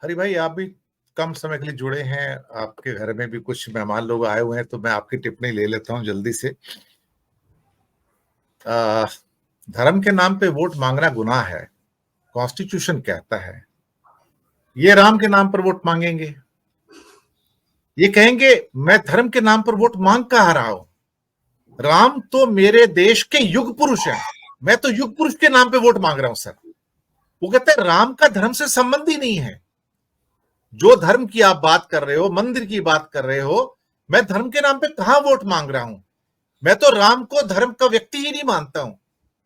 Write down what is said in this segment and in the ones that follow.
हरी भाई, आप भी कम समय के लिए जुड़े हैं। आपके घर में भी कुछ मेहमान लोग आए हुए हैं, तो मैं आपकी टिप्पणी ले लेता हूं जल्दी से। आ, धर्म के नाम पे वोट मांगना गुनाह है। कॉन्स्टिट्यूशन कहता है ये राम के नाम पर वोट मांगेंगे, ये कहेंगे मैं धर्म के नाम पर वोट मांग कहा रहा हूं। राम तो मेरे देश के युग पुरुष हैं, मैं तो युग पुरुष के नाम पे वोट मांग रहा हूं सर। वो कहते हैं राम का धर्म से संबंध ही नहीं है। जो धर्म की आप बात कर रहे हो, मंदिर की बात कर रहे हो, मैं धर्म के नाम पे कहां वोट मांग रहा हूं। मैं तो राम को धर्म का व्यक्ति ही नहीं मानता हूं।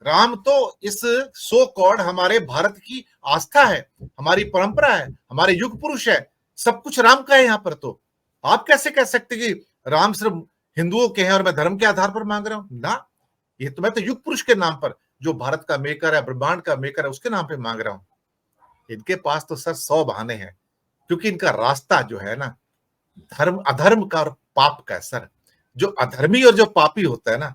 राम तो इस सो कॉल्ड हमारे भारत की आस्था है, हमारी परंपरा है, हमारे युग पुरुष है। सब कुछ राम का है यहां पर। तो आप कैसे कह सकते कि राम सिर्फ हिंदुओं के हैं और मैं धर्म के आधार पर मांग रहा हूं ना। ये तो मैं तो युग पुरुष के नाम पर, जो भारत का मेकर है, ब्रह्मांड का मेकर है, उसके नाम पे मांग रहा हूं। इनके पास तो सर 100 बहाने हैं, क्योंकि इनका रास्ता जो है ना, धर्म अधर्म का और पाप का है सर। जो अधर्मी और जो पापी होता है ना,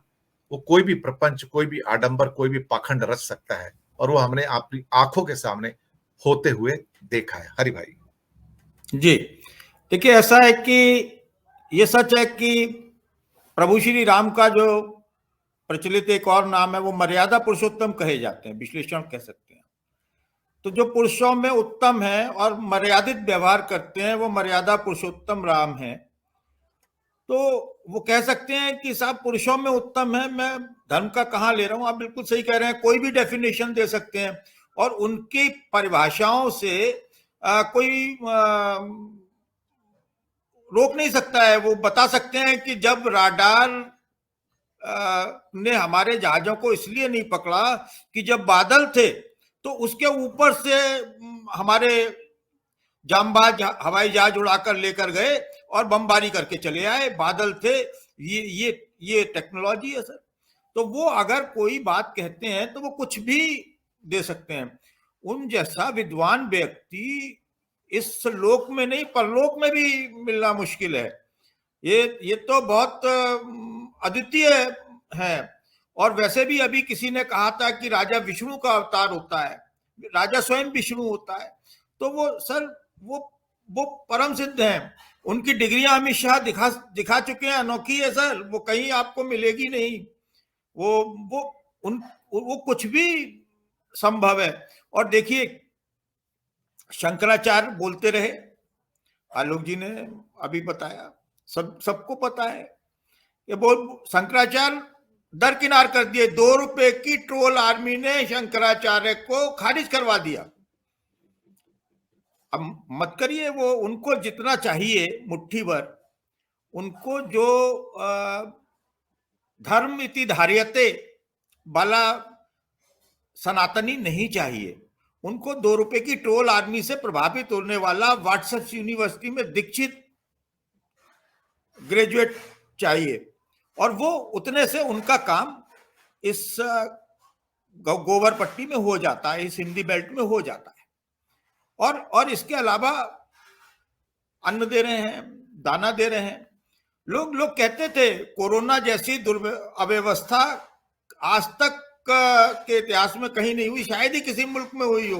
वो कोई भी प्रपंच, कोई भी आडंबर, कोई भी पाखंड रच सकता है। और वो हमने अपनी आंखों के सामने होते हुए देखा है। हरि भाई जी, देखिए ऐसा है कि ये सच है कि प्रभु श्री राम का जो प्रचलित एक और नाम है वो मर्यादा पुरुषोत्तम कहे जाते हैं, विश्लेषण कह सकते हैं। तो जो पुरुषों में उत्तम है और मर्यादित व्यवहार करते हैं वो मर्यादा पुरुषोत्तम राम है। तो वो कह सकते हैं कि साहब पुरुषों में उत्तम है, मैं धर्म का कहां ले रहा हूं। आप बिल्कुल सही कह रहे हैं, कोई भी डेफिनेशन दे सकते हैं और उनकी परिभाषाओं से कोई रोक नहीं सकता है। वो बता सकते हैं कि जब राडार ने हमारे जहाजों को इसलिए नहीं पकड़ा कि जब बादल थे तो उसके ऊपर से हमारे जांबाज हवाई जहाज उड़ाकर लेकर गए और बमबारी करके चले आए। बादल थे, ये टेक्नोलॉजी है सर। तो वो अगर कोई बात कहते हैं तो वो कुछ भी दे सकते हैं। उन जैसा विद्वान व्यक्ति इस लोक में नहीं परलोक में भी मिलना मुश्किल है। ये तो बहुत अद्वितीय है। और वैसे भी अभी किसी ने कहा था कि राजा विष्णु का अवतार होता है, राजा स्वयं विष्णु होता है। तो वो सर वो परम सिद्ध हैं। उनकी डिग्रियां अमित शाह दिखा चुके हैं, अनोखी है सर, वो कहीं आपको मिलेगी नहीं। वो कुछ भी संभव है। और देखिए शंकराचार्य बोलते रहे, आलोक जी ने अभी बताया, सबको पता है कि बोल शंकराचार्य दरकिनार कर दिए। 2 रुपए की ट्रोल आर्मी ने शंकराचार्य को खारिज करवा दिया। अब मत करिए, वो उनको जितना चाहिए मुट्ठी भर, उनको जो धर्म इति धार्यते वाला सनातनी नहीं चाहिए। उनको 2 रुपए की ट्रोल आर्मी से प्रभावित होने वाला व्हाट्सएप यूनिवर्सिटी में दीक्षित ग्रेजुएट चाहिए। और वो उतने से उनका काम इस गोबर पट्टी में हो जाता है, इस हिंदी बेल्ट में हो जाता है। और इसके अलावा अन्न दे रहे हैं, दाना दे रहे हैं। लोग कहते थे कोरोना जैसी अव्यवस्था आज तक के इतिहास में कहीं नहीं हुई, शायद ही किसी मुल्क में हुई हो,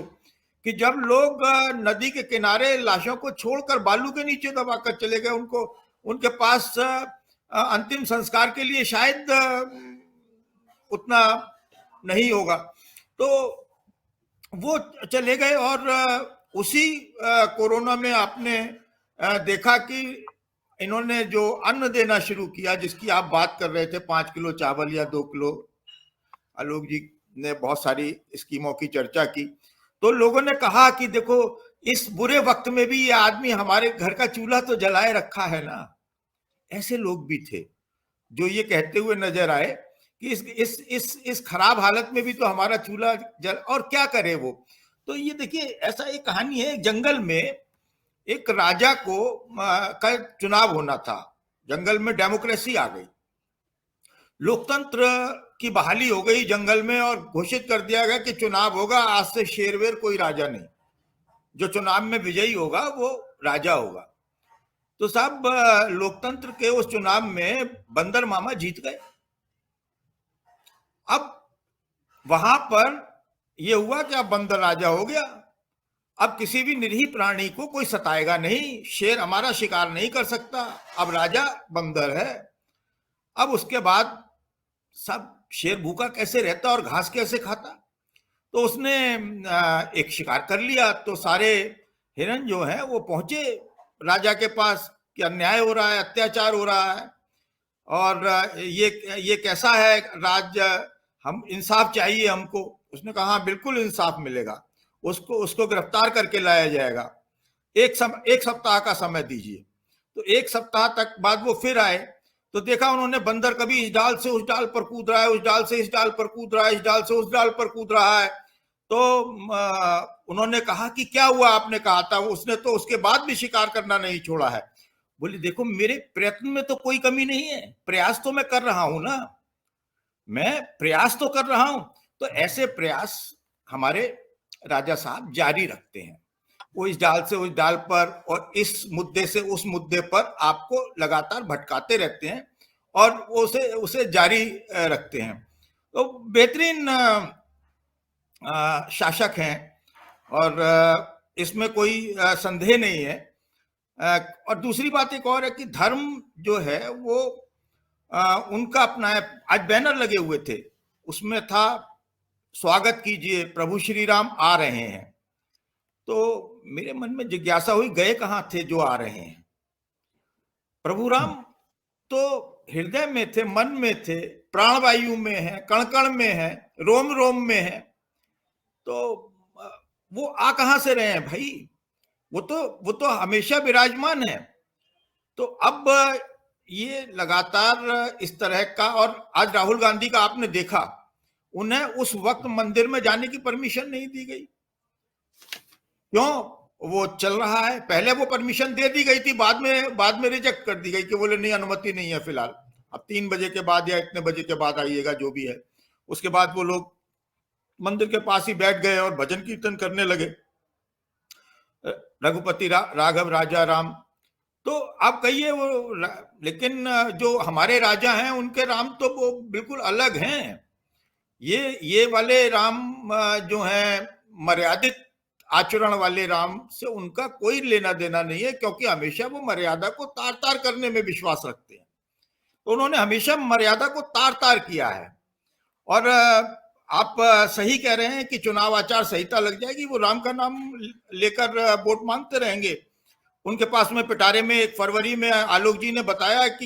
कि जब लोग नदी के किनारे लाशों को छोड़कर बालू के नीचे दबाकर चले गए। उनको उनके पास अंतिम संस्कार के लिए शायद उतना नहीं होगा, तो वो चले गए। और उसी कोरोना में आपने देखा कि इन्होंने जो अन्न देना शुरू किया, जिसकी आप बात कर रहे थे, 5 किलो चावल या 2 किलो, आलोक जी ने बहुत सारी स्कीमों की चर्चा की। तो लोगों ने कहा कि देखो इस बुरे वक्त में भी ये आदमी हमारे घर का चूल्हा तो जलाए रखा है ना। ऐसे लोग भी थे जो ये कहते हुए नजर आए कि इस खराब हालत में भी तो हमारा चूल्हा जल, और क्या करे वो। तो ये देखिए ऐसा एक कहानी है, जंगल में एक राजा को का चुनाव होना था। जंगल में डेमोक्रेसी आ गई, लोकतंत्र की बहाली हो गई जंगल में, और घोषित कर दिया गया कि चुनाव होगा, आज से शेरवेर कोई राजा नहीं, जो चुनाव में विजयी होगा वो राजा होगा। तो साहब लोकतंत्र के उस चुनाव में बंदर मामा जीत गए। अब वहां पर यह हुआ कि अब बंदर राजा हो गया। अब किसी भी निरीह प्राणी को कोई सताएगा नहीं, शेर हमारा शिकार नहीं कर सकता, अब राजा बंदर है। अब उसके बाद सब शेर भूखा कैसे रहता और घास कैसे खाता, तो उसने एक शिकार कर लिया। तो सारे हिरन जो है वो पहुंचे राजा के पास कि अन्याय हो रहा है, अत्याचार हो रहा है, और ये कैसा है राज, हम इंसाफ चाहिए हमको। उसने कहा हाँ बिल्कुल इंसाफ मिलेगा, उसको गिरफ्तार करके लाया जाएगा, एक सप्ताह का समय दीजिए। तो एक सप्ताह तक बाद वो फिर आए, तो देखा उन्होंने बंदर कभी इस डाल से उस डाल पर कूद रहा है, उस डाल से इस डाल पर कूद रहा है, इस डाल से उस डाल पर कूद रहा है। तो उन्होंने कहा कि क्या हुआ, आपने कहा था। उसने तो उसके बाद भी शिकार करना नहीं छोड़ा है। बोले देखो मेरे प्रयत्न में तो कोई कमी नहीं है, प्रयास तो मैं कर रहा हूं ना, मैं प्रयास तो कर रहा हूं। तो ऐसे प्रयास हमारे राजा साहब जारी रखते हैं, वो इस डाल से उस डाल पर और इस मुद्दे से उस मुद्दे पर आपको लगातार भटकाते रहते हैं और उसे जारी रखते हैं। तो बेहतरीन शासक हैं और इसमें कोई संदेह नहीं है। और दूसरी बात एक और है कि धर्म जो है वो उनका अपना है। आज बैनर लगे हुए थे, उसमें था स्वागत कीजिए प्रभु श्री राम आ रहे हैं। तो मेरे मन में जिज्ञासा हुई, गए कहां थे जो आ रहे हैं? प्रभु राम तो हृदय में थे, मन में थे, प्राणवायु में है, कण कण में है, रोम रोम में है। तो वो आ कहां से रहे हैं भाई? वो तो हमेशा विराजमान है। तो अब ये लगातार इस तरह का, और आज राहुल गांधी का आपने देखा, उन्हें उस वक्त मंदिर में जाने की परमिशन नहीं दी गई। क्यों? वो चल रहा है। पहले वो परमिशन दे दी गई थी, बाद में रिजेक्ट कर दी गई कि बोले नहीं अनुमति नहीं है फिलहाल, अब 3 बजे के बाद या इतने बजे के बाद आइएगा जो भी है। उसके बाद वो लोग मंदिर के पास ही बैठ गए और भजन कीर्तन करने लगे, रघुपति राघव राजा राम। तो आप कहिए वो, लेकिन जो हमारे राजा हैं उनके राम तो वो बिल्कुल अलग हैं। ये वाले राम जो हैं मर्यादित आचरण वाले राम से उनका कोई लेना देना नहीं है, क्योंकि हमेशा वो मर्यादा को तार तार करने में विश्वास रखते हैं। तो उन्होंने हमेशा मर्यादा को तार तार किया है। और आप सही कह रहे हैं कि चुनाव आचार संहिता लग जाएगी, वो राम का नाम लेकर वोट मांगते रहेंगे। उनके पास में पिटारे में 1 फरवरी में आलोक जी ने बताया कि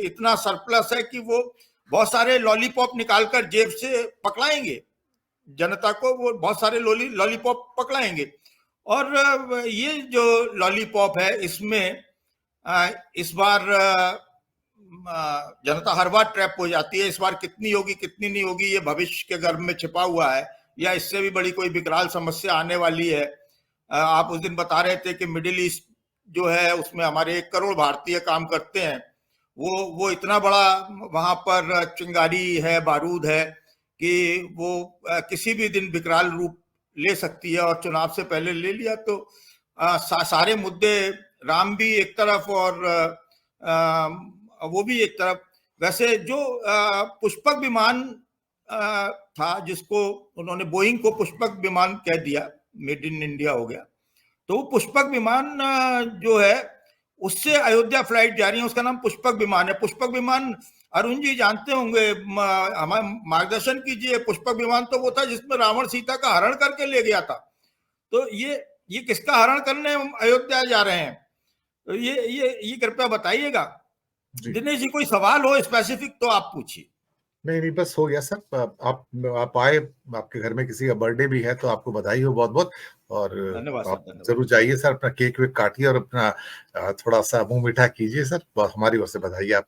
इतना सरप्लस है कि वो बहुत सारे लॉलीपॉप निकालकर जेब से पकड़ाएंगे जनता को, वो बहुत सारे लॉलीपॉप पकड़ाएंगे। और ये जो लॉलीपॉप है इसमें इस बार जनता हर बार ट्रैप हो जाती है। इस बार कितनी होगी कितनी नहीं होगी ये भविष्य के गर्भ में छिपा हुआ है, या इससे भी बड़ी कोई विकराल समस्या आने वाली है। आप उस दिन बता रहे थे कि मिडिल ईस्ट जो है उसमें हमारे 1 करोड़ भारतीय काम करते हैं, वो इतना बड़ा वहां पर चिंगारी है, बारूद है कि वो किसी भी दिन विकराल रूप ले सकती है। और चुनाव से पहले ले लिया तो सारे मुद्दे, राम भी एक तरफ और वो भी एक तरफ। वैसे जो पुष्पक विमान था, जिसको उन्होंने बोइंग को पुष्पक विमान कह दिया, मेड इन इंडिया हो गया, तो वो पुष्पक विमान जो है उससे अयोध्या फ्लाइट जा रही है, उसका नाम पुष्पक विमान है। पुष्पक विमान अरुण जी जानते होंगे, हमारा मार्गदर्शन कीजिए। पुष्पक विमान तो वो था जिसमें रावण सीता का हरण करके ले गया था। तो ये किसका हरण करने अयोध्या जा रहे हैं? तो ये कृपया बताइएगा। दिनेश जी कोई सवाल हो स्पेसिफिक तो आप पूछिए। नहीं बस हो गया सर। आप आए, आपके घर में किसी का बर्थडे भी है तो आपको बधाई हो बहुत बहुत। और धन्यवाद आप सर, जरूर जाइए सर, अपना केक वेक काटिए और अपना थोड़ा सा मुंह मीठा कीजिए सर। हमारी ओर से बधाई आप।